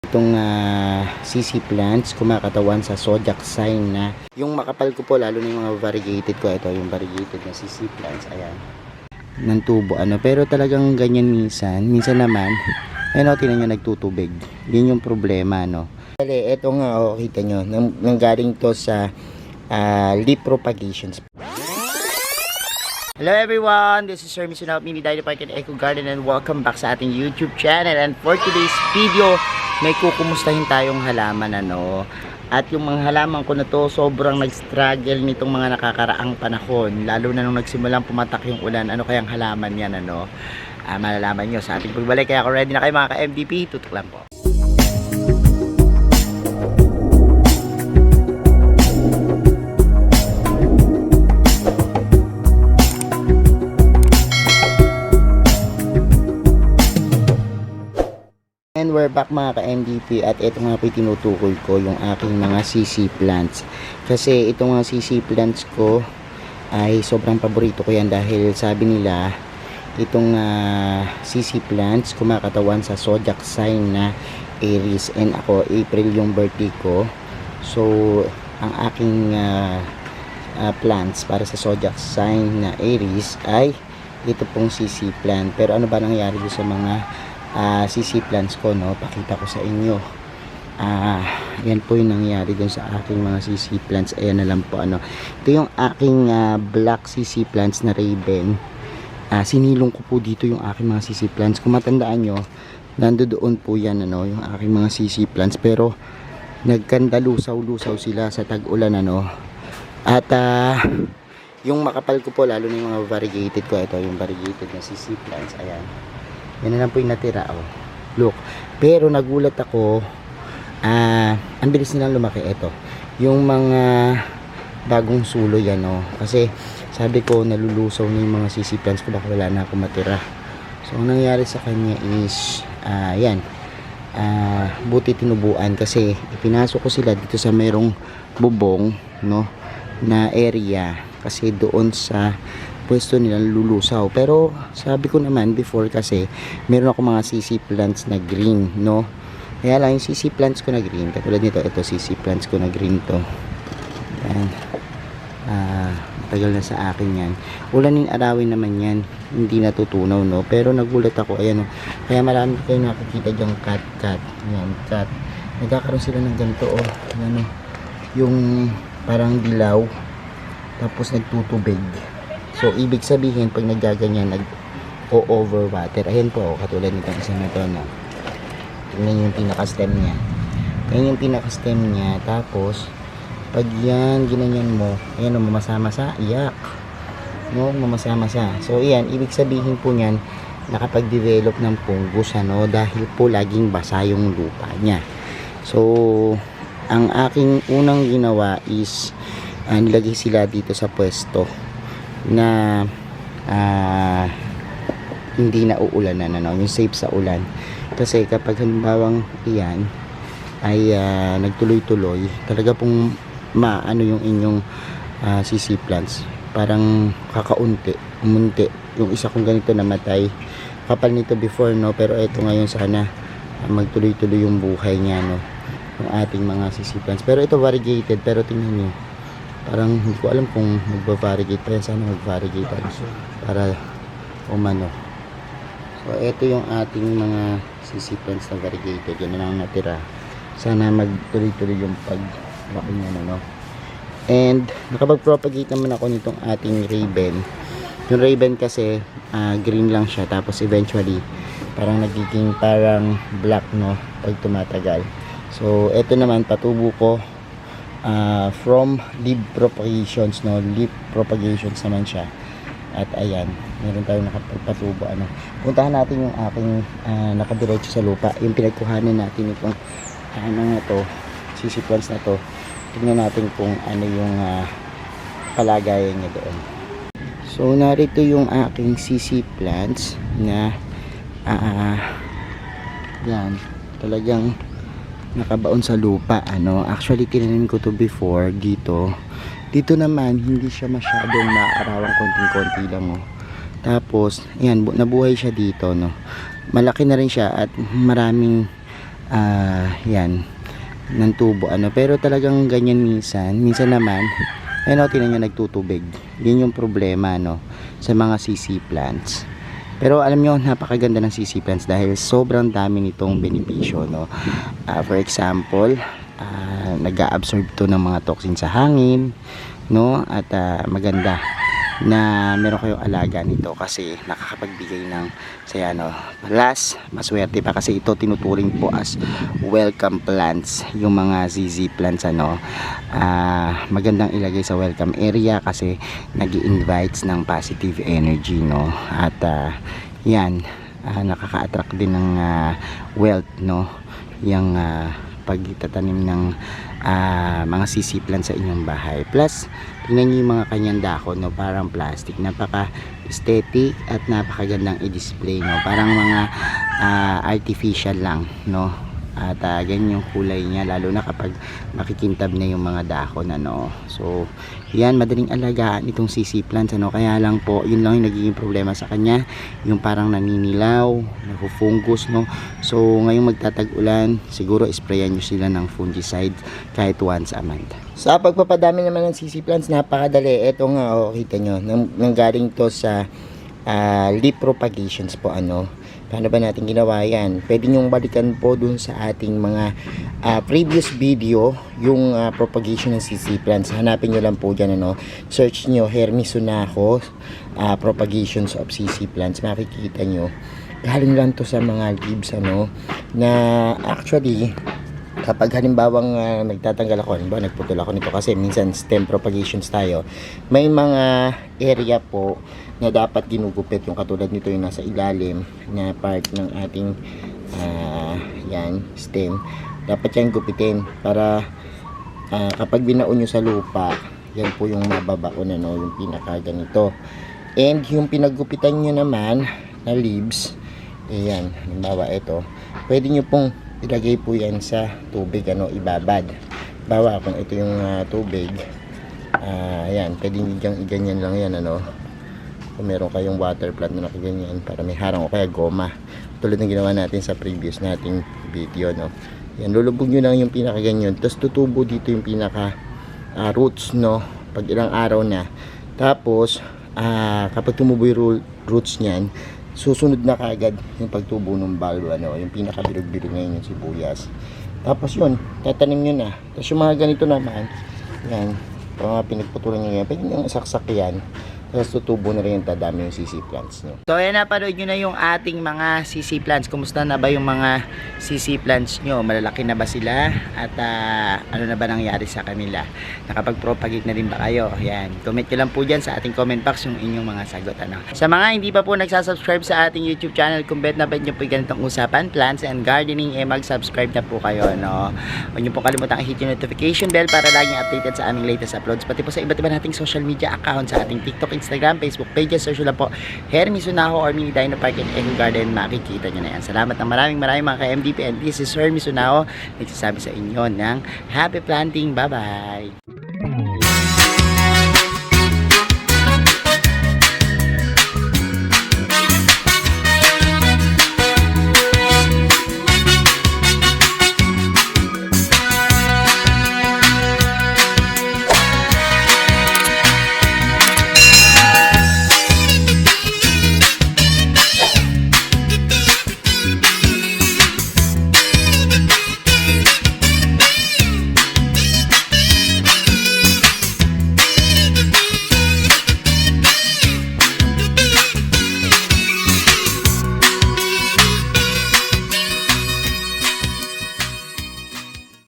Itong CC plants kumakatawan sa zodiac sign na yung makapal ko po, lalo na yung mga variegated ko. Ito yung variegated na CC plants, ayan, ng tubo pero talagang ganyan minsan naman tinan nyo nagtutubig. Yun yung problema ito nga kita nyo nanggaling to sa leaf propagations. Hello everyone, this is Sir Misunao Mini Dino Park and Eco Garden, and welcome back sa ating YouTube channel. And for today's video, may kukumustahin tayong halaman at yung mga halaman ko na to sobrang nag-struggle nitong mga nakakaraang panahon, lalo na nung nagsimulang pumatak yung ulan. Ano kayang halaman yan malalaman nyo sa ating pagbalik. Kaya kung ready na kayo mga ka-MDP, tutok lang po. And we're back mga ka-MDP, at ito nga po tinutukoy ko yung aking mga CC plants. Kasi itong mga CC plants ko ay sobrang paborito ko yan, dahil sabi nila itong CC plants kumakatawan sa zodiac sign na Aries, and ako April yung birthday ko. So ang aking plants para sa zodiac sign na Aries ay ito pong CC plant. Pero ano ba nangyari sa mga CC plants ko pakita ko sa inyo. Yan po yung nangyari dun sa aking mga CC plants. Ayan na lang po ito yung aking black CC plants na Raven. Sinilong ko po dito yung aking mga CC plants. Kung matandaan nyo, nandoon po yan yung aking mga CC plants, pero nagkandalusaw-lusaw sila sa tag-ulan at yung makapal ko po, lalo na yung mga variegated ko. Ito yung variegated na CC plants, ayan, yan na lang po yung natira look. Pero nagulat ako, ang bilis nilang lumaki. Ito yung mga bagong sulo yan kasi sabi ko nalulusaw na yung mga CC plants ko, baka wala na ako matira. So ang nangyari sa kanya is yan, buti tinubuan, kasi ipinasok ko sila dito sa merong bubong na area, kasi doon sa pwesto nila lulusaw. Pero sabi ko naman before, kasi meron ako mga CC plants na green kaya lang yung CC plants ko na green, katulad nito, ito CC plants ko na green to. Yan, tagal na sa akin yan. Ulanin arawin naman yan, hindi natutunaw pero nagulat ako, ayan kaya marami kayo nakikita dyang cat. Yan, cat, nagkakaroon sila ng ganito yan yung parang dilaw, tapos nagtutubig. So ibig sabihin pag naggaganyan, nag-overwater. Ayan po, katulad nitong isa na to tingnan yung pinaka-stem niya. Ayan yung pinaka-stem niya. Tapos pag yan ginanyan mo, ayan mamasa-masa, iyak mamasa-masa. So ayan, ibig sabihin po niyan, nakapag-develop ng fungus dahil po laging basa yung lupa niya. So ang aking unang ginawa is nilagay sila dito sa pwesto na hindi na uulanan yung safe sa ulan. Kasi kapag halimbawang iyan ay nagtuloy-tuloy, talaga pong maano yung inyong CC plants, parang kakaunti, umunti. Yung isa kong ganito namatay, kapal nito before pero ito ngayon sana magtuloy-tuloy yung buhay niya yung ating mga CC plants. Pero ito variegated, pero tingnan nyo, parang hindi ko alam kung magva-variegate pa yan. Sana mag-variegate para umano. So ito yung ating mga CC plants na variegated, yan na lang natira. Sana magtuloy-tuloy yung paglaki niya and nakapag-propagate naman ako nitong ating Raven. Yung Raven kasi green lang siya, tapos eventually parang nagiging parang black pag tumatagal. So ito naman patubo ko from leaf propagations leaf propagations naman siya. At ayan, meron tayong nakapagpatubo puntahan natin yung aking nakadiretso sa lupa, yung pinagkuhanan natin itong na to, CC plants na to. Tingnan natin kung ano yung palagayan niya doon. So narito yung aking CC plants na yan, talagang nakabaon sa lupa actually tinanim ko to before dito naman hindi siya masyadong maarawang, konting-konti lang Tapos ayan, nabuhay siya dito malaki na rin siya, at maraming yan, ng tubo ano. Pero talagang ganyan minsan naman ano, tinan nyo nagtutubig. Yun yung problema no sa mga CC plants. Pero alam nyo, napakaganda ng CC plants dahil sobrang dami nitong benepisyo no. For example, nag-a-absorb to ng mga toxin sa hangin no, at maganda na meron kayong alaga nito kasi nakakapagbigay ng saya no. Plus, maswerte pa kasi ito tinuturing po as welcome plants, yung mga ZZ plants ano. Magandang ilagay sa welcome area kasi nag-i-invites ng positive energy no. At yan, nakaka-attract din ng wealth no, yung pagtatanim ng mga CC plants sa inyong bahay. Plus, tingnan nyo yung mga kanyang dahon no, parang plastic, napaka aesthetic at napakagandang i-display no, parang mga artificial lang no. At ganyan yung kulay niya, lalo na kapag makikintab na yung mga dahon ano. So yan, madaling alagaan itong CC plants ano. Kaya lang po, yun lang yung nagiging problema sa kanya, yung parang naninilaw, nafufungus no. So ngayong magtatag-ulan, siguro sprayan nyo sila ng fungicide kahit once a month. Sa pagpapadami naman ng CC plants, napakadali. Ito nga, kita nyo, nanggaling to sa leaf propagations po ano. Paano ba natin ginawa yan? Pwede nyong balikan po dun sa ating mga previous video yung propagation ng CC plants. Hanapin nyo lang po dyan ano. Search nyo Hermes Sunaho propagations of CC plants. Makikita nyo galing lang to sa mga leaves ano, na actually kapag halimbawang nagtatanggal ako, halimbawa nagputol ako nito kasi minsan stem propagations tayo, may mga area po na dapat ginugupit, yung katulad nito yung nasa ilalim na part ng ating yan, stem, dapat yan gupitin para kapag binaon nyo sa lupa, yan po yung mababaon ano, yung pinaka ganito. And yung pinagupitan nyo naman na leaves, ayan, halimbawa ito, pwede nyo pong ilagay po yan sa tubig ano, ibabad. Bawa kung ito yung tubig, ayan, pwede nyo dyang iganyan lang yan ano. Kung meron kayong water plant na nakaganyan para may harang o kaya goma, tulad ng ginawa natin sa previous nating video no. Yan, lulubog nyo lang yung pinaka ganyan, tapos tutubo dito yung pinaka roots no, pag ilang araw na. Tapos kapag tumubo yung roots nyan, susunod na kagad yung pagtubo ng bulb ano, yung pinaka bilog-bilog ngayon yung sibuyas. Tapos yun, tatanim nyo na. Tapos yung mga ganito naman, yan, mga pinagputulan nyo yan, pwede nyo saksak yan. Tapos tutubo na rin yung tadami yung CC plants nyo. So ayan, napanood nyo na yung ating mga CC plants. Kumusta na ba yung mga CC plants nyo? Malalaki na ba sila? At ano na ba nangyari sa kanila? Nakapag-propagate na rin ba kayo? Ayan, comment nyo lang po dyan sa ating comment box yung inyong mga sagot ano. Sa mga hindi pa po nagsasubscribe sa ating YouTube channel, kung bet na bet nyo po yung ganitong usapan, plants and gardening, mag-subscribe na po kayo no? Huwag nyo po kalimutang i-hit yung notification bell para laging updated sa aming latest uploads, pati po sa iba't iba nating social media account, sa ating TikTok, Instagram, Facebook pages. Search lang po Hermes Sunaho or Mini Dino Park and Eco Garden, makikita nyo na yan. Salamat ng maraming mga ka-MDP, and this is Hermes Sunaho nagsasabi sa inyo ng happy planting. Bye bye.